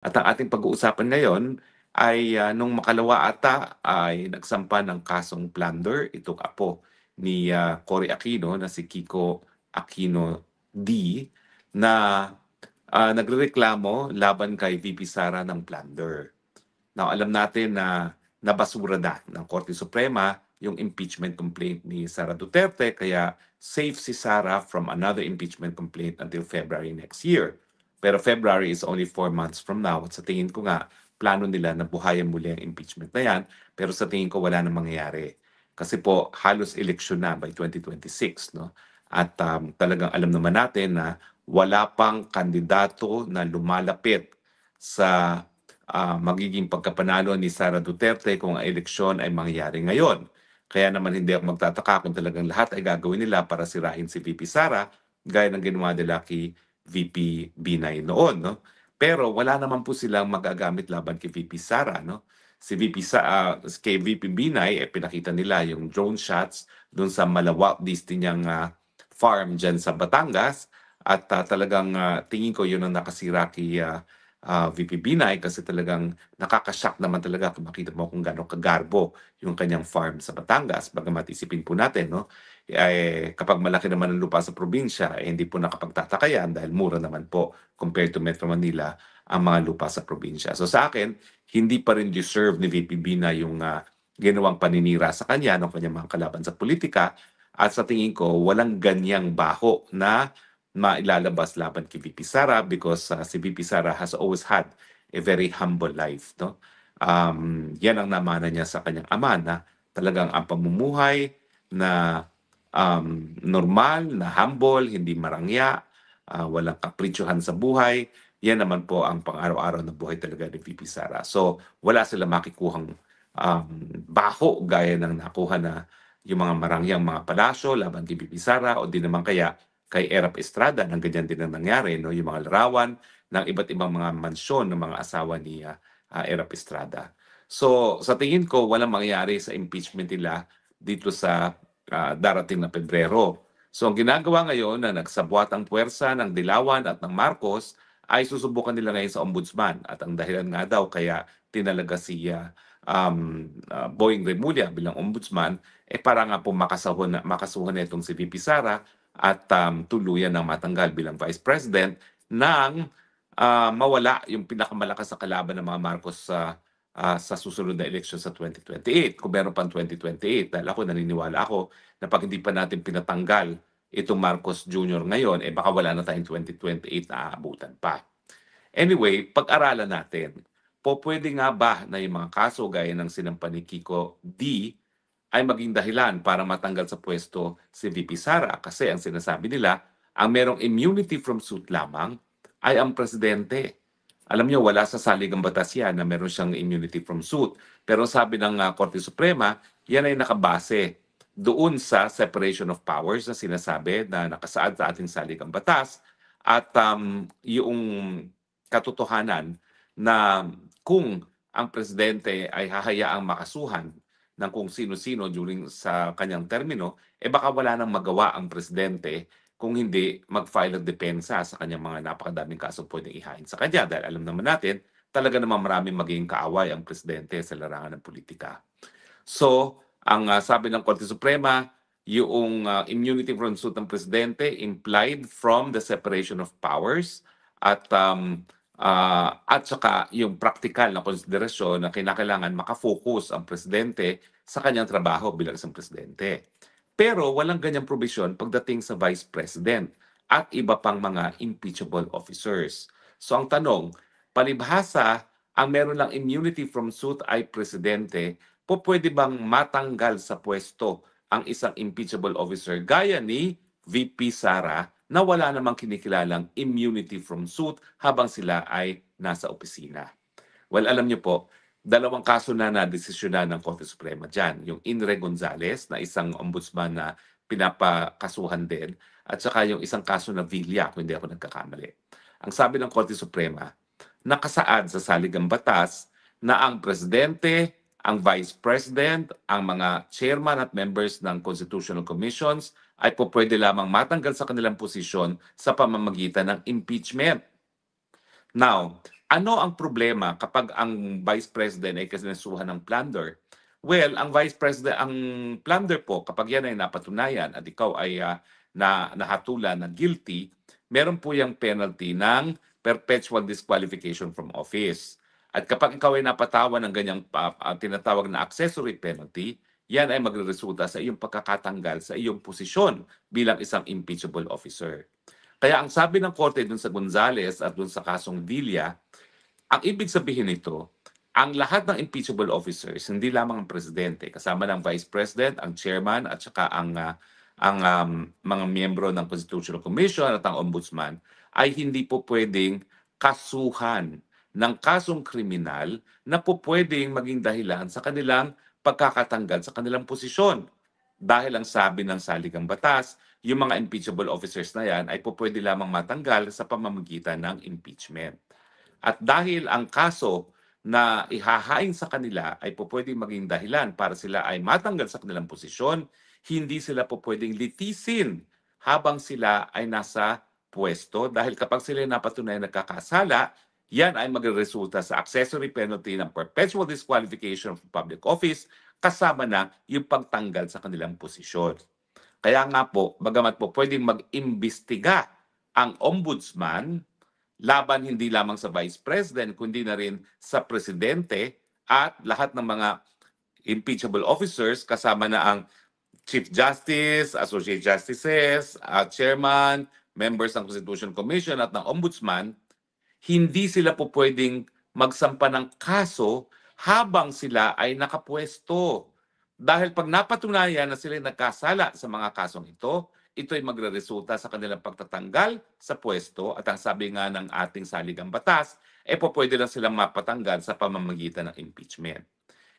At ang ating pag-uusapan ngayon ay nung makalawa ata ay nagsampa ng kasong plunder itong apo ni Cory Aquino na si Kiko Aquino D na nagrereklamo laban kay VP Sara ng plunder. Now, alam natin na nabasura na ng Korte Suprema yung impeachment complaint ni Sara Duterte, kaya safe si Sara from another impeachment complaint until February next year. Pero February is only 4 months from now at sa tingin ko nga, plano nila na buhayan muli ang impeachment na yan, pero sa tingin ko wala nang mangyayari. Kasi po, halos eleksyon na by 2026, no? At talagang alam naman natin na wala pang kandidato na lumalapit sa magiging pagkapanalo ni Sara Duterte kung ang eleksyon ay mangyayari ngayon. Kaya naman hindi ako magtataka kung talagang lahat ay gagawin nila para sirain si VP Sara, gaya ng ginawa nila kay VP Binay noon, no? Pero wala naman po silang magagamit laban kay VP Sara, no? Si VP kay VP Binay, pinakita nila yung drone shots doon sa Malawak Disney niyang farm dyan sa Batangas. At talagang tingin ko yun ang nakasira kay VP Binay kasi talagang nakaka-shock naman talaga kung makita mo kung gaano kagarbo yung kanyang farm sa Batangas. Bagamat isipin po natin, no? Kapag malaki naman ang lupa sa probinsya, hindi po nakapagtataka yan dahil mura naman po compared to Metro Manila ang mga lupa sa probinsya. So sa akin, hindi pa rin deserve ni VP Binay yung ginawang paninira sa kanya ng kanyang mga kalaban sa politika. At sa tingin ko, walang ganyang baho na mailalabas laban kay VP Sara because si VP Sara has always had a very humble life, no? Yan ang namana niya sa kanyang ama na talagang ang pamumuhay na normal, na humble, hindi marangya, walang kapritsuhan sa buhay. Yan naman po ang pang-araw-araw na buhay talaga ni VP Sara. So wala sila makikuhang baho gaya ng nakuha na yung mga marangyang mga palasyo laban kay VP Sara o di naman kaya kay Erap Estrada nang ganyan din ang nangyari, no? Yung mga larawan ng iba't ibang mga mansyon ng mga asawa ni Erap Estrada. So sa tingin ko walang mangyayari sa impeachment nila dito sa darating na Pebrero. So ang ginagawa ngayon na nagsabwat ang puwersa ng Dilawan at ng Marcos ay susubukan nila ngayon sa ombudsman at ang dahilan nga daw kaya tinalaga si Boying Remulla bilang ombudsman para nga po makasuhan na itong si VP Sara at tuluyan ng matanggal bilang Vice President nang mawala yung pinakamalakas na kalaban ng mga Marcos sa susunod na eleksyon sa 2028, kung meron pang 2028. Dahil ako naniniwala ako na pag hindi pa natin pinatanggal itong Marcos Jr. ngayon, baka wala na tayong 2028 na aabutan pa. Anyway, pag-aralan natin, pwede nga ba na yung mga kaso gaya ng sinampa ni Kiko D ay maging dahilan para matanggal sa pwesto si VP Sara kasi ang sinasabi nila, ang merong immunity from suit lamang ay ang presidente. Alam niyo, wala sa saligang batas yan na meron siyang immunity from suit. Pero sabi ng Korte Suprema, yan ay nakabase doon sa separation of powers na sinasabi na nakasaad sa ating saligang batas at yung katotohanan na kung ang presidente ay hahayaang makasuhan ng kung sino-sino during sa kanyang termino, baka wala nang magawa ang presidente kung hindi mag-file ng depensa sa kanyang mga napakadaming kasong pwedeng ihain sa kanya. Dahil alam naman natin, talaga naman maraming magiging kaaway ang presidente sa larangan ng politika. So, ang sabi ng Korte Suprema, yung immunity from suit ng presidente implied from the separation of powers at saka yung practical na konsiderasyon na kinakailangan makafocus ang presidente sa kanyang trabaho bilang isang presidente. Pero walang ganyang provision pagdating sa vice president at iba pang mga impeachable officers. So ang tanong, palibhasa ang meron lang immunity from suit ay presidente, pwede bang matanggal sa pwesto ang isang impeachable officer gaya ni VP Sara na wala namang kinikilalang immunity from suit habang sila ay nasa opisina? Well, alam niyo po, dalawang kaso na nadesisyonan ng Korte Suprema dyan. Yung Inre Gonzales na isang ombudsman na pinapakasuhan din at saka yung isang kaso na Villa, kung hindi ako nagkakamali. Ang sabi ng Korte Suprema, nakasaad sa saligang batas na ang presidente, ang vice president, ang mga chairman at members ng constitutional commissions ay pwede lamang matanggal sa kanilang posisyon sa pamamagitan ng impeachment. Now, Ano ang problema kapag ang Vice President ay kinasuhan ng plunder? Well, ang Vice President, ang plunder po, kapag yan ay napatunayan at ikaw ay nahatulan na guilty, meron po yung penalty ng perpetual disqualification from office. At kapag ikaw ay napatawan ng ganyang tinatawag na accessory penalty, yan ay magreresulta sa iyong pagkakatanggal sa iyong posisyon bilang isang impeachable officer. Kaya ang sabi ng korte dun sa Gonzales at dun sa kasong Villa, ang ibig sabihin nito, ang lahat ng impeachable officers, hindi lamang ang presidente, kasama ng vice president, ang chairman at saka mga miyembro ng Constitutional Commission at ang ombudsman ay hindi po pwedeng kasuhan ng kasong kriminal na po pwedeng maging dahilan sa kanilang pagkakatanggal sa kanilang posisyon. Dahil ang sabi ng saligang batas, yung mga impeachable officers na yan ay po pwede lamang matanggal sa pamamagitan ng impeachment. At dahil ang kaso na ihahain sa kanila ay po pwedeng maging dahilan para sila ay matanggal sa kanilang posisyon, hindi sila po pwedeng litisin habang sila ay nasa pwesto dahil kapag sila napatunayan nagkakasala, yan ay magresulta sa accessory penalty ng perpetual disqualification from public office kasama na yung pagtanggal sa kanilang posisyon. Kaya nga po, bagamat po pwedeng mag-imbestiga ang ombudsman laban hindi lamang sa Vice President, kundi na rin sa Presidente at lahat ng mga impeachable officers kasama na ang Chief Justice, Associate Justices, Chairman, members ng Constitution Commission at ng Ombudsman, hindi sila po pwedeng magsampa ng kaso habang sila ay nakapwesto. Dahil pag napatunayan na sila nagkasala sa mga kasong ito ay magreresulta sa kanilang pagtatanggal sa pwesto at ang sabi nga ng ating saligang batas, po pwede lang silang mapatanggal sa pamamagitan ng impeachment.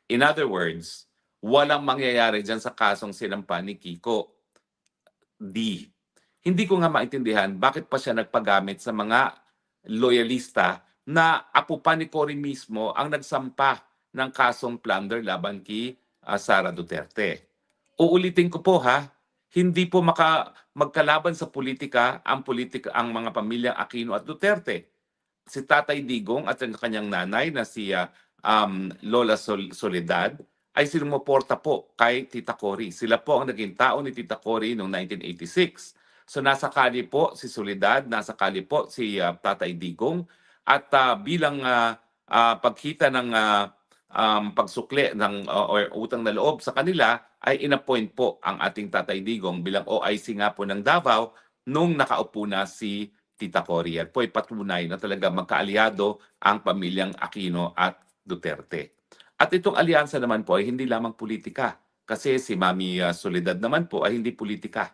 In other words, walang mangyayari dyan sa kasong sinampa ni Kiko D. Hindi ko nga maintindihan bakit pa siya nagpagamit sa mga loyalista na apo pa ni Cory mismo ang nagsampa ng kasong plunder laban kay Sara Duterte. Uulitin ko po hindi po magkalaban sa politika ang mga pamilyang Aquino at Duterte. Si Tatay Digong at ang kanyang nanay na si Lola Soledad ay sumuporta po kay Tita Cory. Sila po ang naging tao ni Tita Cory noong 1986. So nasa kali po si Soledad, nasa kali po si Tatay Digong at bilang pagkita ng pagsukli ng or utang na loob sa kanila ay inappoint po ang ating Tatay Digong bilang OIC nga po ng Davao nung nakaupo na si Tita Cory. At po ay patunay na talaga magkaalyado ang pamilyang Aquino at Duterte. At itong alyansa naman po ay hindi lamang politika kasi si Mami Soledad naman po ay hindi politika.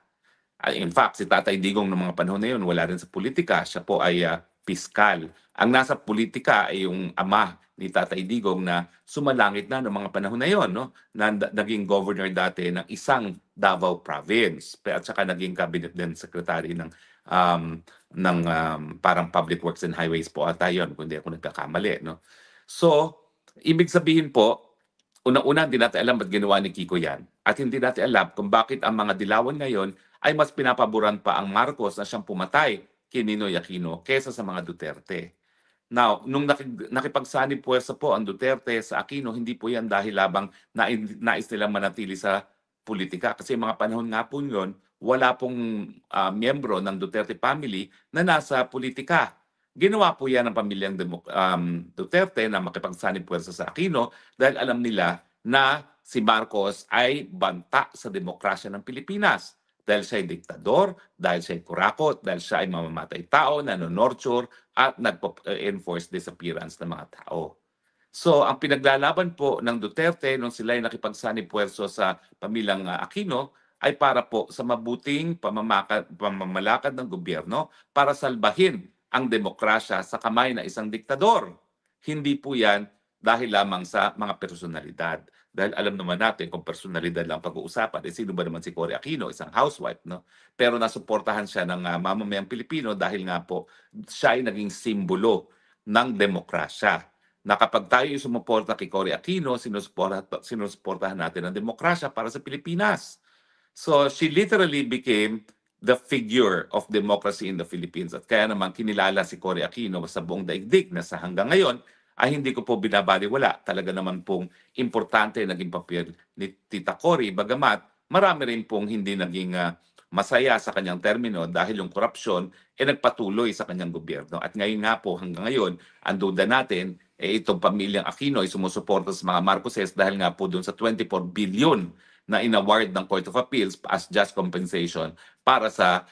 In fact, si Tatay Digong ng mga panahon na yun, wala rin sa politika. Siya po ay piskal. Ang nasa politika ay yung ama ni Tatay Digong na sumalangit na noong mga panahon na yon, no? Na naging governor dati ng isang Davao province at saka naging cabinet din secretary ng parang Public Works and Highways po ata yun, kung hindi ako nagkakamali, no? So, ibig sabihin po, unang-una hindi natin alam ba't ginawa ni Kiko yan at hindi natin alam kung bakit ang mga dilawan ngayon ay mas pinapaboran pa ang Marcos na siyang pumatay kay Ninoy Aquino kesa sa mga Duterte. Now, nung nakipagsanib puwersa po ang Duterte sa Aquino, hindi po yan dahil labang nais nilang manatili sa politika. Kasi mga panahon nga po yun, wala pong miyembro ng Duterte family na nasa politika. Ginawa po yan ng pamilyang Duterte na makipagsanib puwersa sa Aquino dahil alam nila na si Marcos ay banta sa demokrasya ng Pilipinas. Dahil siya ay diktador, dahil siya ay kurakot, dahil siya ay mamamatay tao, nanonorture, at nagpo-enforce disappearance ng mga tao. So, ang pinaglalaban po ng Duterte nung sila ay nakipagsanib puwerso sa pamilyang Aquino ay para po sa mabuting pamamalakad ng gobyerno para salbahin ang demokrasya sa kamay na isang diktador. Hindi po yan dahil lamang sa mga personalidad. Dahil alam naman natin kung personalidad lang pag-uusapan, sino ba naman si Cory Aquino, isang housewife, no? Pero nasuportahan siya ng mamamayang Pilipino dahil nga po siya ay naging simbolo ng demokrasya. Na kapag tayo sumuporta kay Cory Aquino, sinusuportahan natin ang demokrasya para sa Pilipinas. So she literally became the figure of democracy in the Philippines. At kaya naman kinilala si Cory Aquino sa buong daigdig na sa hanggang ngayon ay hindi ko po binabaliwala. Talaga naman pong importante naging papel ni Tita Cory, bagamat marami rin pong hindi naging masaya sa kanyang termino dahil yung korupsyon nagpatuloy sa kanyang gobyerno. At ngayon nga po, hanggang ngayon, ang duda natin, itong pamilyang Aquino ay sumusuporta sa mga Marcoses dahil nga po doon sa 24 billion na inaward ng Court of Appeals as just compensation para sa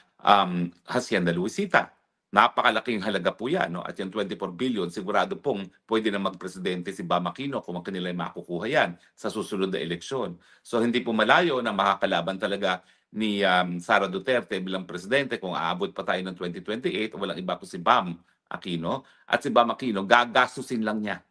Hacienda Luisita. Napakalaking halaga po yan. No? At yung 24 billion, sigurado pong pwede na magpresidente si Bam Aquino kung kanila ay makukuha yan sa susunod na eleksyon. So hindi po malayo na makakalaban talaga ni Sara Duterte bilang presidente kung aabot pa tayo ng 2028, walang iba ko si Bam Aquino. At si Bam Aquino, gagastusin lang niya.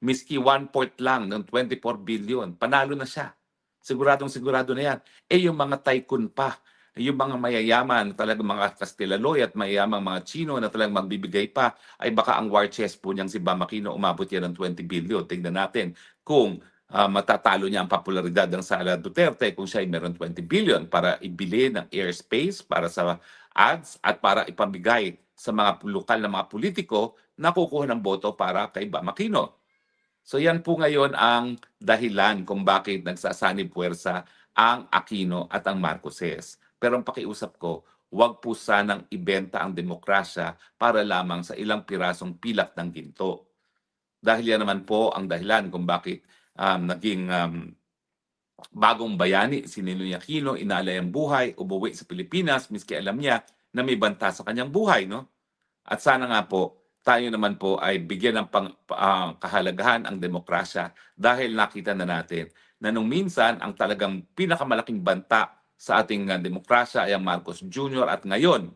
Miski 1/4 lang ng 24 billion, panalo na siya. Siguradong sigurado na yan. Yung mga tycoon pa, yung mga mayayaman, talagang mga Kastilaloy at mayayamang mga Chino na talagang magbibigay pa, ay baka ang war chest po niyang si Bam Aquino umabot yan ng 20 billion. Tingnan natin kung matatalo niya ang popularidad ng Sara Duterte kung siya ay meron 20 billion para ibili ng airspace para sa ads at para ipamigay sa mga lokal na mga politiko na kukuha ng boto para kay Bam Aquino. So yan po ngayon ang dahilan kung bakit nagsasanib puwersa ang Aquino at ang Marcoses. Pero ang pakiusap ko, huwag po sanang ibenta ang demokrasya para lamang sa ilang pirasong pilak ng ginto. Dahil yan naman po ang dahilan kung bakit naging bagong bayani si Ninoy Aquino, inalay ang buhay, umuwi sa Pilipinas, miski alam niya na may banta sa kanyang buhay. No? At sana nga po, tayo naman po ay bigyan ng kahalagahan ang demokrasya dahil nakita na natin na nung minsan ang talagang pinakamalaking banta sa ating demokrasya ay ang Marcos Jr. At ngayon,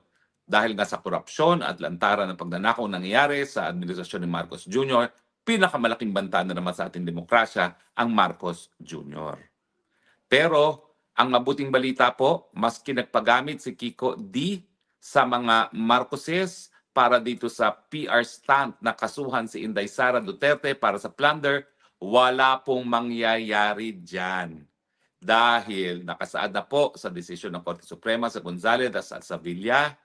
dahil nga sa korupsyon at lantaran ng pagnanakaw nangyayari sa administrasyon ni Marcos Jr., pinakamalaking banta na naman sa ating demokrasya ang Marcos Jr. Pero ang mabuting balita po, maski nagpagamit si Kiko D sa mga Marcoses para dito sa PR stunt na kasuhan si Inday Sara Duterte para sa plunder, wala pong mangyayari dyan. Dahil nakasaad na po sa desisyon ng Korte Suprema sa Gonzales at sa Villar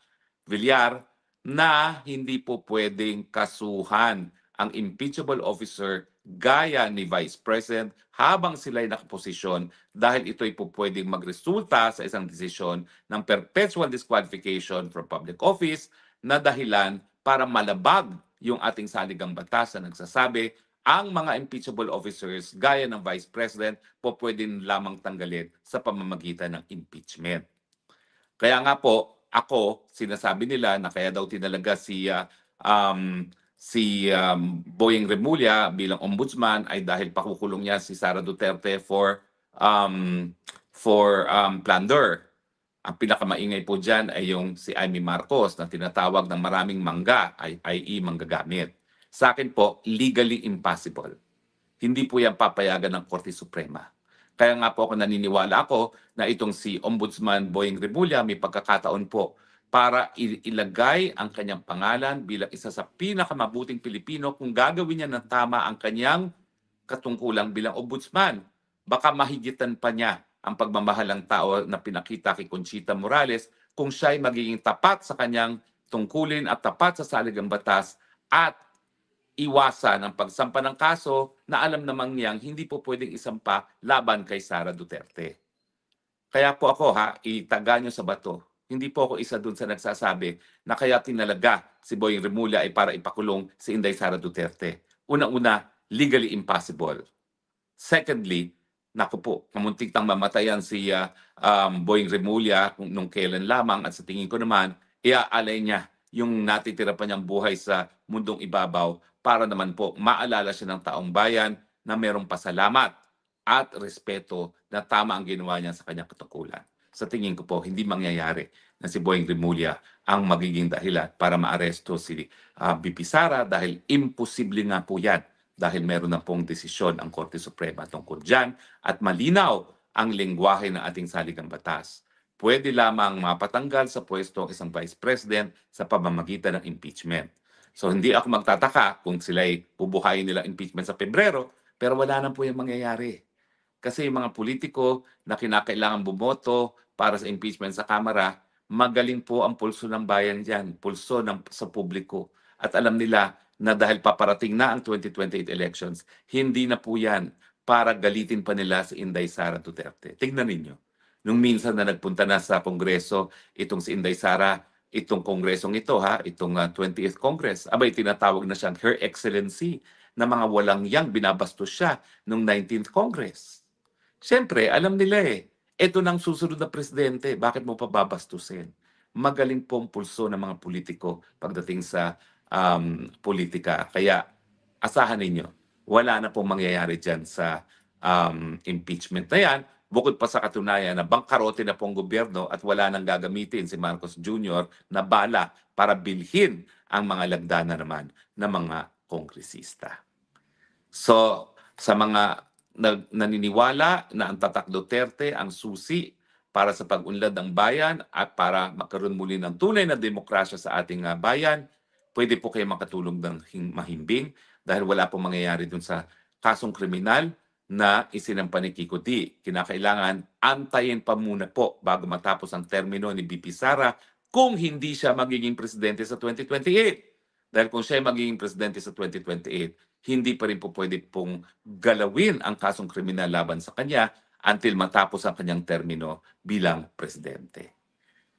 na hindi po pwedeng kasuhan ang impeachable officer gaya ni Vice President habang sila'y nakaposisyon dahil ito'y po pwedeng magresulta sa isang desisyon ng perpetual disqualification from public office na dahilan para malabag yung ating saligang batas na nagsasabi ang mga impeachable officers gaya ng Vice President po pwedeng lamang tanggalin sa pamamagitan ng impeachment. Kaya nga po, ako, sinasabi nila na kaya daw tinalaga si Boyeng Remulla bilang ombudsman ay dahil pakukulong niya si Sara Duterte for plunder. Ang pinakamaingay po dyan ay yung si Amy Marcos na tinatawag ng maraming mangga, i.e. manggagamit. Sa akin po, legally impossible. Hindi po yan papayagan ng Korte Suprema. Kaya nga po ako naniniwala ako na itong si Ombudsman Boyeng Remulla may pagkakataon po para ilagay ang kanyang pangalan bilang isa sa pinakamabuting Pilipino kung gagawin niya ng tama ang kanyang katungkulang bilang ombudsman. Baka mahigitan pa niya ang pagmamahal ng tao na pinakita kay Conchita Morales kung siya ay magiging tapat sa kanyang tungkulin at tapat sa saligang batas at iwasan ang pagsampa ng kaso na alam namang niyang hindi po pwedeng isampa laban kay Sara Duterte. Kaya po ako itaga nyo sa bato. Hindi po ako isa dun sa nagsasabi na kaya tinalaga si Boyeng Remulla ay para ipakulong si Inday Sara Duterte. Una-una, legally impossible. Secondly, naku po, kamuntik nang mamatayan si Boyeng Remulla nung kailan lamang at sa tingin ko naman, iaalay niya yung natitira pa niyang buhay sa mundong ibabaw para naman po maalala siya ng taong bayan na merong pasalamat at respeto na tama ang ginawa niya sa kanyang katungkulan. Sa tingin ko po, hindi mangyayari na si Boyeng Remulla ang magiging dahilan para maaresto si BP Sara dahil imposible nga po yan dahil meron na pong desisyon ang Korte Suprema tungkol dyan at malinaw ang lengguwahe ng ating saligang batas. Pwede lamang mapatanggal sa pwesto ang isang Vice President sa pamamagitan ng impeachment. So hindi ako magtataka kung sila'y bubuhayin nilang impeachment sa Pebrero, pero wala na po yung mangyayari. Kasi yung mga politiko na kinakailangan bumoto para sa impeachment sa Kamara, magaling po ang pulso ng bayan diyan, pulso sa publiko. At alam nila na dahil paparating na ang 2028 elections, hindi na po yan para galitin pa nila si Inday Sara Duterte. Tingnan ninyo, nung minsan na nagpunta na sa Kongreso itong si Inday Sara, itong kongresong ito itong 20th Congress, abay tinatawag na siyang Her Excellency, na mga walang yang binabastos siya nung 19th Congress. Siyempre, alam nila ito nang susunod na presidente, bakit mo pa babastusin? Magaling po ang pulso ng mga politiko pagdating sa politika. Kaya asahan ninyo, wala na pong mangyayari dyan sa impeachment na yan. Bukod pa sa katunayan na bangkarote na pong gobyerno at wala nang gagamitin si Marcos Jr. na bala para bilhin ang mga lagdana naman ng mga kongresista. So, sa mga naniniwala na ang Tatak Duterte ang susi para sa pag-unlad ng bayan at para magkaroon muli ng tunay na demokrasya sa ating bayan, pwede po kayo makatulong ng mahimbing dahil wala pong mangyayari dun sa kasong kriminal na isinampa ni Kiko D. Kinakailangan antayin pa muna po bago matapos ang termino ni BP Sara kung hindi siya magiging presidente sa 2028. Dahil kung siya ay magiging presidente sa 2028, hindi pa rin po pwede pong galawin ang kasong kriminal laban sa kanya until matapos ang kanyang termino bilang presidente.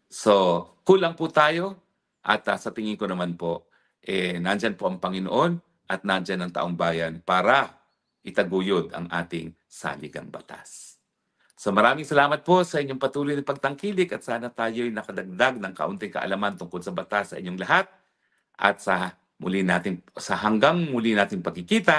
So, kulang po tayo at sa tingin ko naman po, nandyan po ang Panginoon at nandyan ang taong bayan para itaguyod ang ating saligang batas. So maraming salamat po sa inyong patuloy na pagtangkilik at sana tayo'y nakadagdag ng kaunting kaalaman tungkol sa batas sa inyong lahat at sa hanggang muli nating pagkikita